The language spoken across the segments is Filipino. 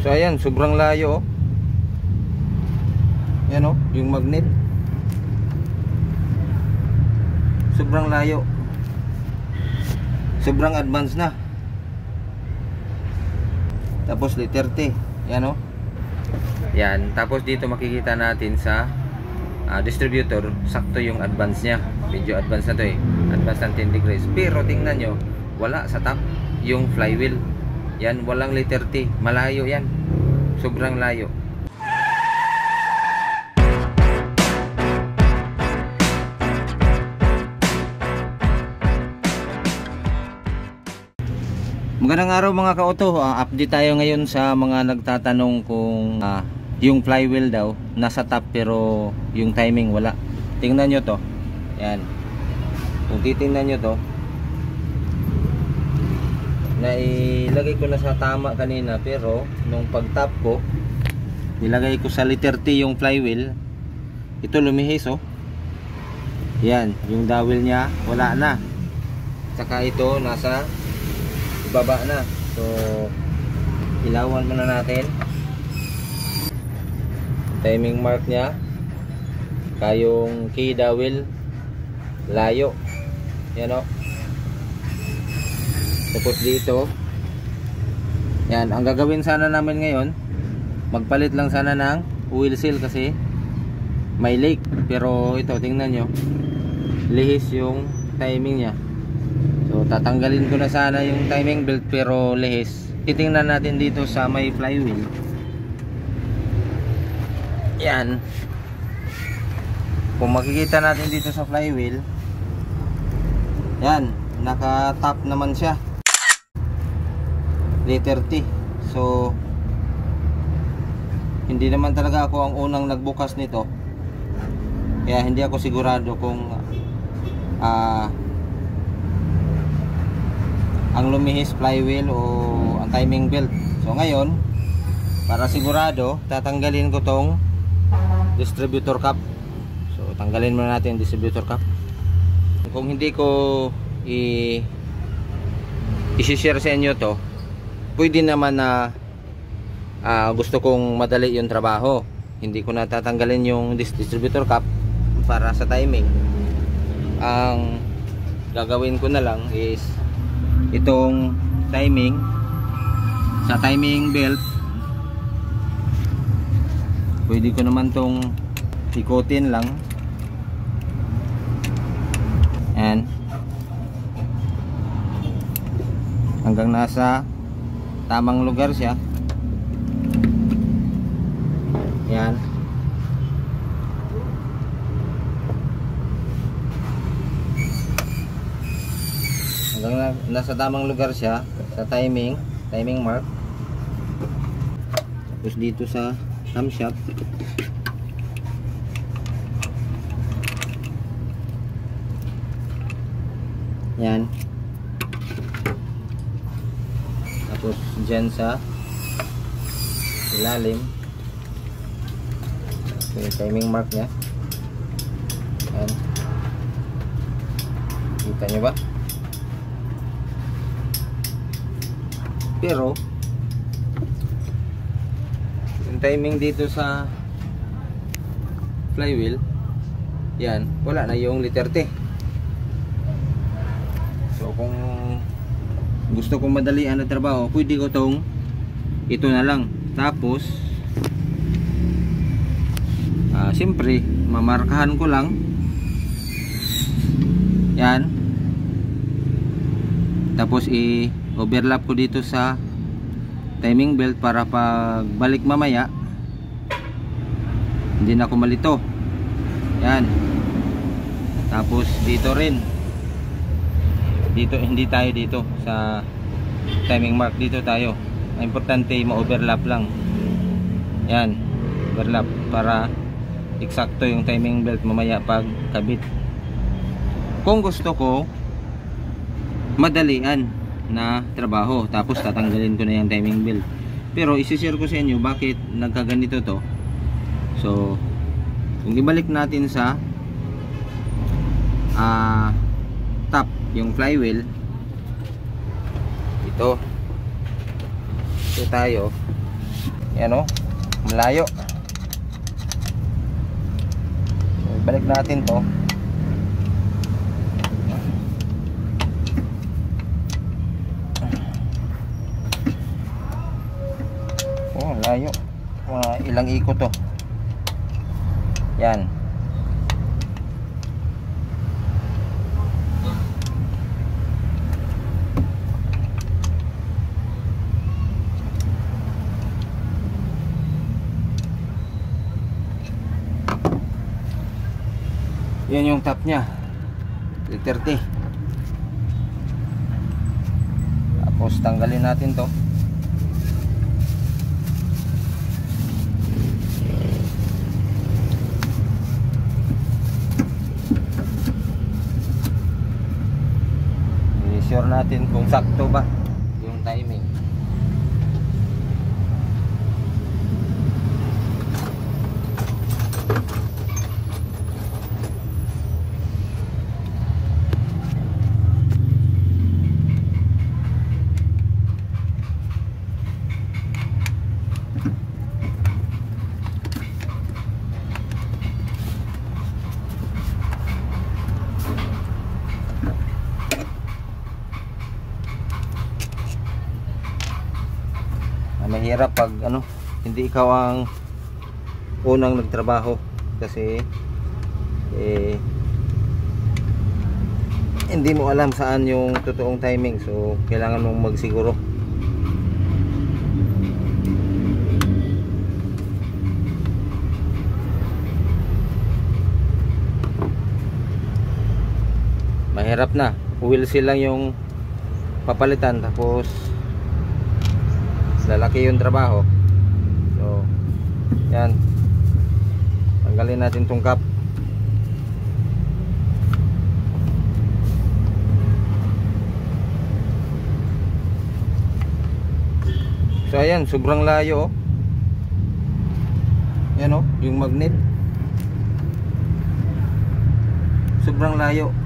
So ayan, sobrang layo, oh. Yan, oh, yung magnet. Sobrang layo. Sobrang advanced na. Tapos letter T. Yan, oh. Yan, tapos dito makikita natin sa distributor, sakto yung advance nya. Medyo advance na to eh. Advance ng 10 degrees. Pero tingnan nyo, wala sa top yung flywheel. Yan, walang letter T. Malayo yan. Sobrang layo. Magandang araw mga ka-auto. Update tayo ngayon sa mga nagtatanong kung yung flywheel daw nasa top pero yung timing wala. Tingnan nyo to. Yan. Kung titingnan nyo to, nailagay ko na sa tama kanina, pero nung pag-tap ko, nilagay ko sa letter T yung flywheel. Ito lumihis, oh. Yan, yung dowel nya wala na. Saka ito nasa baba na. So ilawan muna natin. Timing mark nya, kayong key dowel layo. Yan, oh. Tapos dito, yan, ang gagawin sana namin ngayon, magpalit lang sana ng oil seal kasi may leak. Pero ito, tingnan nyo, lihis yung timing nya. So tatanggalin ko na sana yung timing belt pero lihis. Titingnan natin dito sa may flywheel. Yan, kung makikita natin dito sa flywheel, yan, naka-top naman siya, letter T. So hindi naman talaga ako ang unang nagbukas nito, kaya hindi ako sigurado kung ang lumihis flywheel o ang timing belt. So ngayon, para sigurado, tatanggalin ko tong distributor cap. So tanggalin muna natin yung distributor cap. Kung hindi ko i-share sa inyo to, pwede naman na gusto kong madali yung trabaho, hindi ko na tatanggalin yung distributor cap para sa timing. Ang gagawin ko na lang is itong timing sa timing belt, pwede ko naman tong ikutin lang. Yan, hanggang nasa tamang lugar siya. Yan, hanggang nasa tamang lugar siya sa timing mark. Tapos dito sa camshaft, yan. Tapos dyan sa ilalim, yung timing mark nya. Yan, kita nyo ba? Pero yung timing dito sa flywheel, yan, wala na yung letter T. So kung gusto kong madalian na trabaho, pwede ko tong ito na lang. Tapos siyempre mamarkahan ko lang yan. Tapos overlap ko dito sa timing belt para pag balik mamaya hindi na ako malito. Yan. Tapos dito rin, dito hindi tayo dito sa timing mark, dito tayo. Ang importante ma-overlap lang. Yan, overlap para eksakto yung timing belt mamaya pag kabit. Kung gusto ko madalian na trabaho, tapos tatanggalin ko na yung timing belt. Pero isi-share ko sa inyo bakit nagkaganito to. So kung ibalik natin sa top yung flywheel, ito tayo. Yan o, malayo. So, balik natin to. Oh, malayo. Ilang ikot to. Yan. Yan yung top nya, 30. Tapos tanggalin natin to. I-sure natin kung sakto ba yung timing. Mahirap pag hindi ikaw ang unang nagtrabaho kasi hindi mo alam saan yung totoong timing, so kailangan mong magsiguro. Mahirap na, wheel seal lang yung papalitan tapos lalaki yung trabaho. So yan, tanggalin natin tong cap. So ayan, sobrang layo. Yan yung magnet, sobrang layo,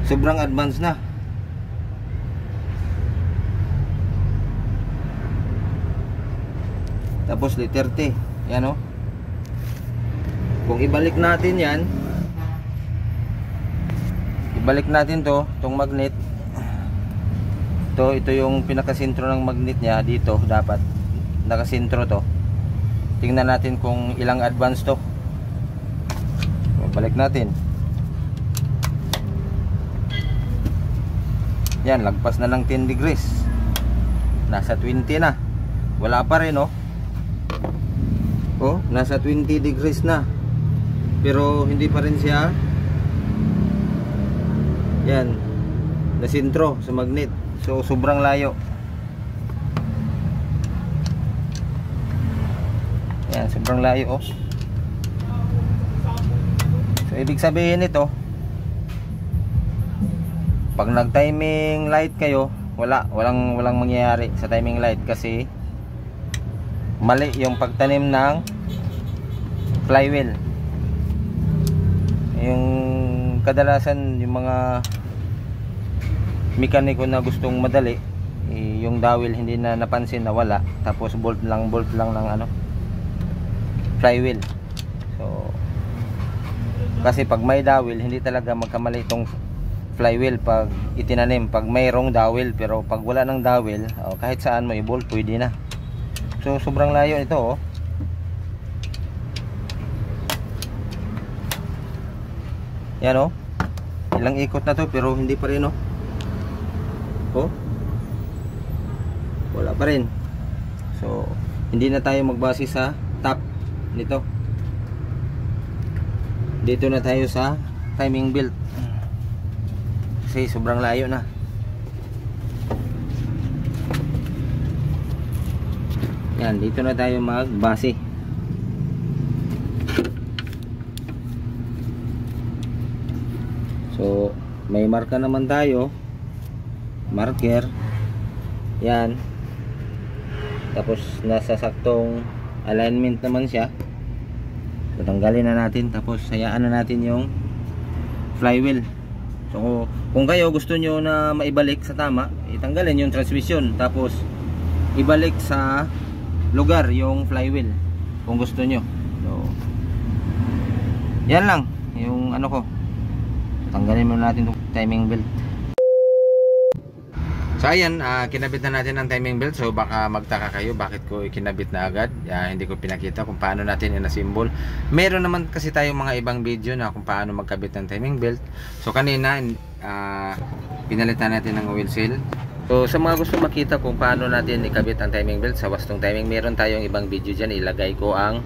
sobrang advanced na. Tapos letter T, yan kung ibalik natin yan, ibalik natin tong magnet. Ito yung pinakasentro ng magnet niya. Dito dapat nakasentro to. Tingnan natin kung ilang advance to. Balik natin. Yan, lagpas na ng 10 degrees. Nasa 20 na. Wala pa rin nasa 20 degrees na. Pero hindi pa rin siya yan nasintro sa magnet. So sobrang layo. Yan, sobrang layo So ibig sabihin nito, pag nag timing light kayo, walang mangyayari sa timing light kasi mali yung pagtanim ng flywheel. Yung kadalasan yung mga mekaniko na gustong madali, yung dowel hindi na napansin na wala, tapos bolt lang ng flywheel. So kasi pag may dowel, hindi talaga magkamali itong flywheel pag itinanim. Pag mayroong dowel, pero pag wala ng dowel, kahit saan mo i-bolt pwede na. So sobrang layo ito yan ilang ikot na to pero hindi pa rin wala pa rin. So hindi na tayo magbase sa top nito, dito na tayo sa timing belt kasi sobrang layo na. Yan, dito na tayo magbase. So may marka naman tayo, marker yan, tapos nasa saktong alignment naman siya. So tanggalin na natin, tapos hayaan na natin yung flywheel. So kung kayo gusto nyo na maibalik sa tama, itanggalin yung transmission tapos ibalik sa lugar yung flywheel kung gusto nyo. So yan lang yung ano ko. Tanggalin muna natin itong timing belt. So ayan, kinabit na natin ang timing belt. So baka magtaka kayo bakit ko kinabit na agad. Hindi ko pinakita kung paano natin ina-symbol. Meron naman kasi tayong mga ibang video na kung paano magkabit ng timing belt. So kanina pinalitan natin ng oil seal. So sa mga gusto makita kung paano natin ikabit ang timing belt sa wastong timing, meron tayong ibang video dyan. Ilagay ko ang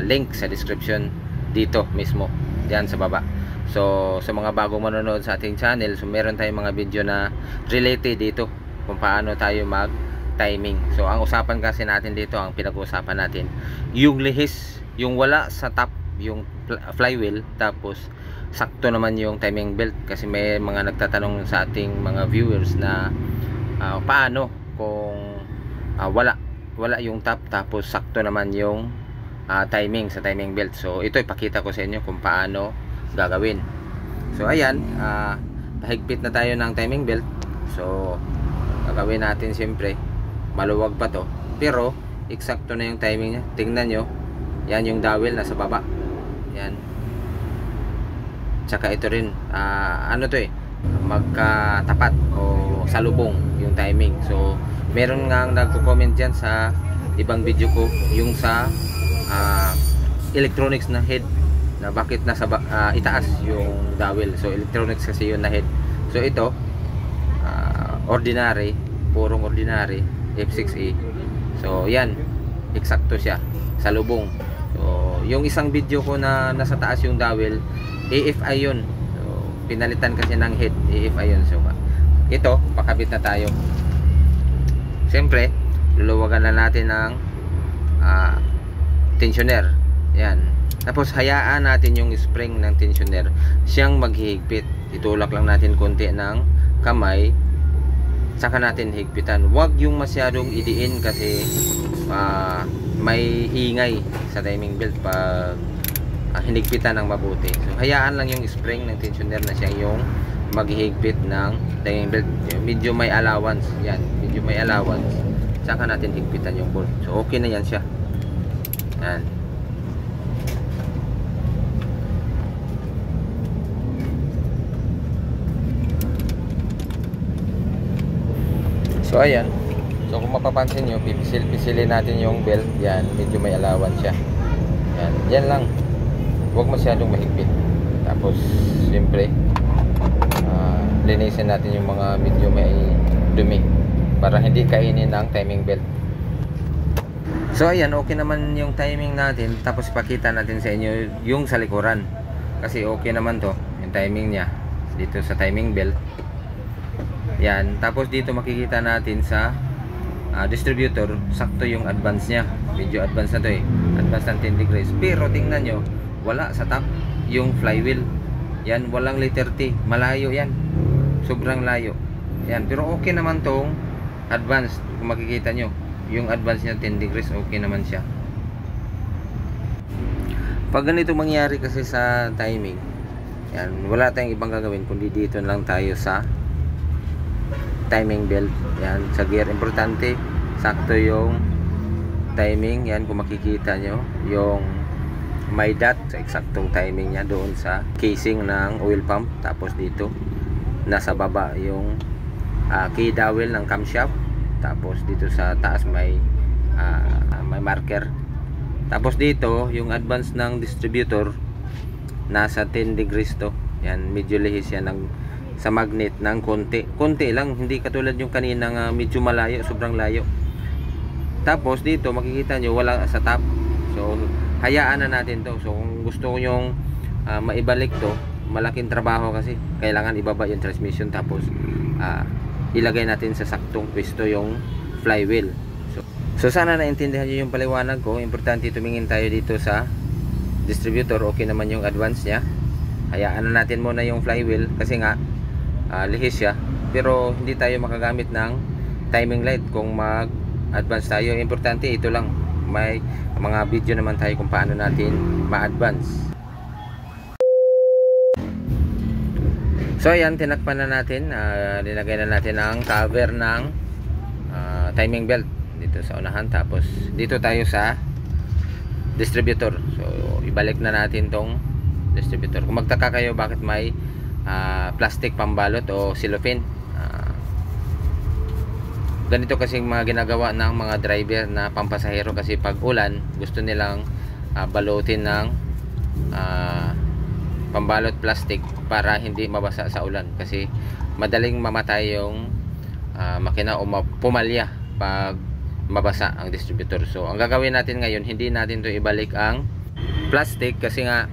link sa description dito mismo, diyan sa baba. So sa mga bagong manonood sa ating channel, so meron tayong mga video na related dito kung paano tayo mag timing. So ang usapan kasi natin dito, ang pinag-uusapan natin yung lihis, yung wala sa top yung flywheel, tapos sakto naman yung timing belt. Kasi may mga nagtatanong sa ating mga viewers na paano kung wala yung top tapos sakto naman yung timing sa timing belt. So ito ipakita ko sa inyo kung paano gagawin. So ayan, pahigpit na tayo ng timing belt. So gagawin natin, siyempre maluwag pa to, pero eksakto na yung timing nya. Tingnan nyo, yan yung dowel nasa baba, yan. Tsaka ito rin, ano to magkatapat o salubong yung timing. So meron nga nagko-comment dyan sa ibang video ko, yung sa electronics na head, na bakit nasa itaas yung dowel. So electronics kasi yun na head. So ito ordinary, purong ordinary F6E. So yan, eksakto siya sa lubong. So yung isang video ko na nasa taas yung dowel, AFI yun. So pinalitan kasi ng head, AFI yun. So ito, pakabit na tayo. Siyempre luluwagan na natin ng tensioner. Yan. Tapos hayaan natin yung spring ng tensioner siyang maghihigpit. Itulak lang natin konti ng kamay, saka natin higpitan. Huwag yung masyadong idiin kasi may ingay sa timing belt pag hinigpitan ng mabuti. So hayaan lang yung spring ng tensioner na siya yung maghihigpit ng timing belt. Medyo may allowance. Yan, medyo may allowance, saka natin higpitan yung bolt. So okay na yan siya. Yan. So ayan, so kung mapapansin nyo, pipisilin natin yung belt. Yan, medyo may allowance siya. Yan, yan lang, huwag masyadong mahigpit. Tapos siyempre linisin natin yung mga medyo may dumi para hindi kainin ng timing belt. So ayan, okay naman yung timing natin. Tapos ipakita natin sa inyo yung sa likuran, kasi okay naman to yung timing nya dito sa timing belt. Yan, tapos dito makikita natin sa distributor, sakto yung advance nya. Medyo advance na to advance ng 10 degrees. Pero tingnan nyo, wala sa top yung flywheel. Yan, walang letter T, malayo yan, sobrang layo. Yan, pero okay naman tong advance. Kung makikita nyo, yung advance nya 10 degrees, okay naman siya. Pag ganito mangyari kasi sa timing, yan, wala tayong ibang gagawin kundi dito lang tayo sa timing belt. Yan, sa gear, importante sakto yung timing. Yan, kung makikita nyo yung may dot sa eksaktong timing nya doon sa casing ng oil pump. Tapos dito nasa baba yung key dowel ng camshaft. Tapos dito sa taas may marker. Tapos dito yung advance ng distributor, nasa 10 degrees to. Yan, medyo lihis yan sa magnet ng konti lang, hindi katulad yung kanina medyo malayo, sobrang layo. Tapos dito makikita nyo wala sa top. So hayaan na natin to. So kung gusto nyong maibalik to, malaking trabaho kasi kailangan ibaba yung transmission. Tapos ilagay natin sa saktong pwesto yung flywheel. So sana naintindihan nyo yung paliwanag ko. Importante tumingin tayo dito sa distributor. Okay naman yung advance nya. Hayaan na natin muna yung flywheel kasi nga lihis siya, pero hindi tayo makagamit ng timing light kung mag-advance tayo. Importante ito lang, may mga video naman tayo kung paano natin ma-advance. So ayan, tinakpan na natin, nilagay na natin ang cover ng timing belt. dito sa unahan, tapos dito tayo sa distributor. So ibalik na natin tong distributor. Kung magtaka kayo bakit may plastic pambalot o cellophane, ganito kasi mga ginagawa ng mga driver na pampasahero, kasi pag ulan gusto nilang balutin ng pambalot plastic para hindi mabasa sa ulan, kasi madaling mamatay yung makina o pumalya pag mabasa ang distributor. So ang gagawin natin ngayon, hindi natin to ibalik ang plastic, kasi nga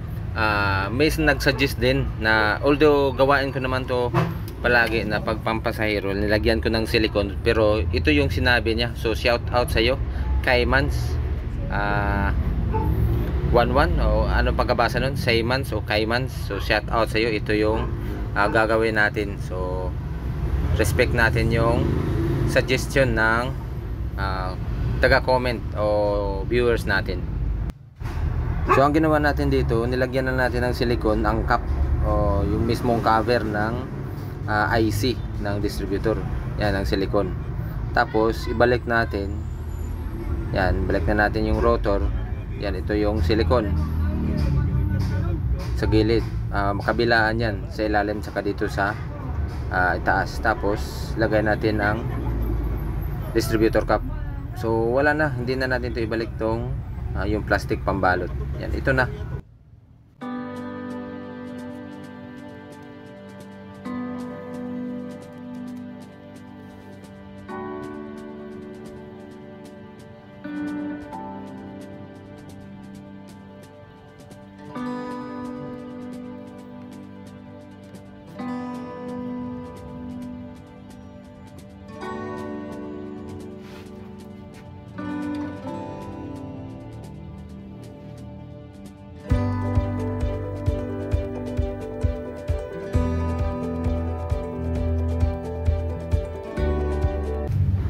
may nagsuggest din na, although gawain ko naman to palagi na pag pampasahero, nilagyan ko ng silicone, pero ito yung sinabi niya. So shout out sa iyo, Caymans 11 o ano pagkabasa nun, Caymans o Caymans. So shout out sa iyo, ito yung gagawin natin. So respect natin yung suggestion ng taga-comment o viewers natin. So ang ginawa natin dito, nilagyan na natin ng silicone ang cap o yung mismong cover ng IC ng distributor. Yan ang silicone. Tapos ibalik natin. Yan, balik na natin yung rotor. Yan, ito yung silicone sa gilid, kabilaan yan, sa ilalim saka dito sa itaas. Tapos lagay natin ang distributor cap. So wala na, hindi na natin ito ibalik tong yung plastic pambalot. Yan, ito na.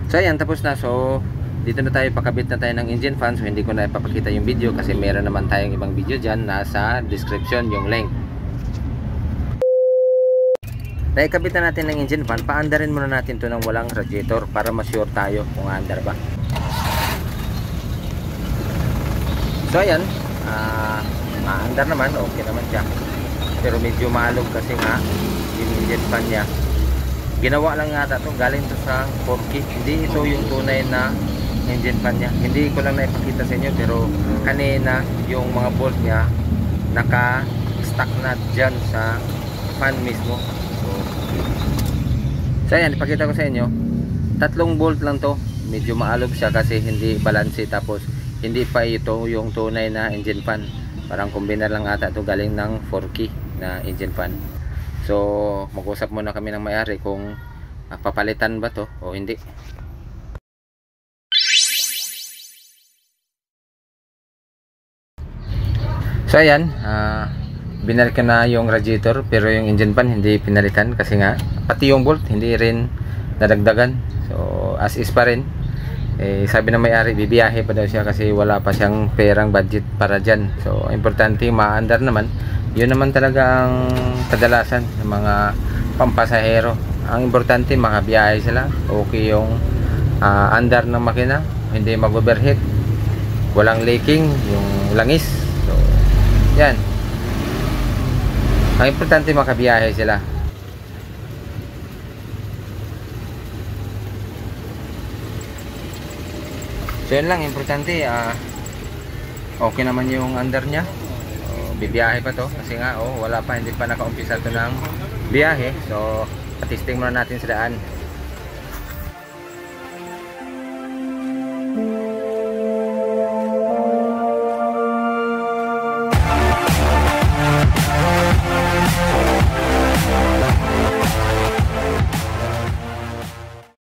So ayan, tapos na. So dito na tayo, pakabit na tayo ng engine fan. So hindi ko na ipapakita yung video kasi meron naman tayong ibang video dyan, nasa description yung link. Naikabit na natin ng engine fan, paandarin muna natin to ng walang radiator para ma-sure tayo kung andar ba. So ayan, maandar naman, okay naman siya. Pero medyo malog kasi nga yung engine fan niya. Ginawa lang yata to, galing to sa Forky. Hindi ito yung tunay na engine fan niya. Hindi ko lang naipakita sa inyo, pero kanina yung mga bolt niya naka-stuck na dyan sa fan mismo. So ayan, ipakita ko sa inyo. 3 bolt lang to. Medyo maalog siya kasi hindi balanse. Tapos hindi pa ito yung tunay na engine fan. Parang combiner lang ata to, galing ng Forky na engine fan. So mag-usap muna kami ng may-ari kung papalitan ba to o hindi. So ayan, binalik ko na yung radiator, pero yung engine fan hindi pinalitan kasi nga pati yung bolt hindi rin nadagdagan. So as is pa rin. Sabi ng may-ari bibiyahe pa daw siya kasi wala pa siyang perang budget para dyan. So importante maandar naman. Yun naman talaga ang kadalasan ng mga pampasahero. Ang importante makabiyahe sila, okay yung andar ng makina, hindi mag-overheat, walang leaking yung langis. So yan, ang importante makabiyahe sila. So yun lang, importante okay naman yung andar nya. Bibiyahe pa to kasi nga wala pa, hindi pa nakaumpisa to ng biyahe. So patisting muna natin sa daan.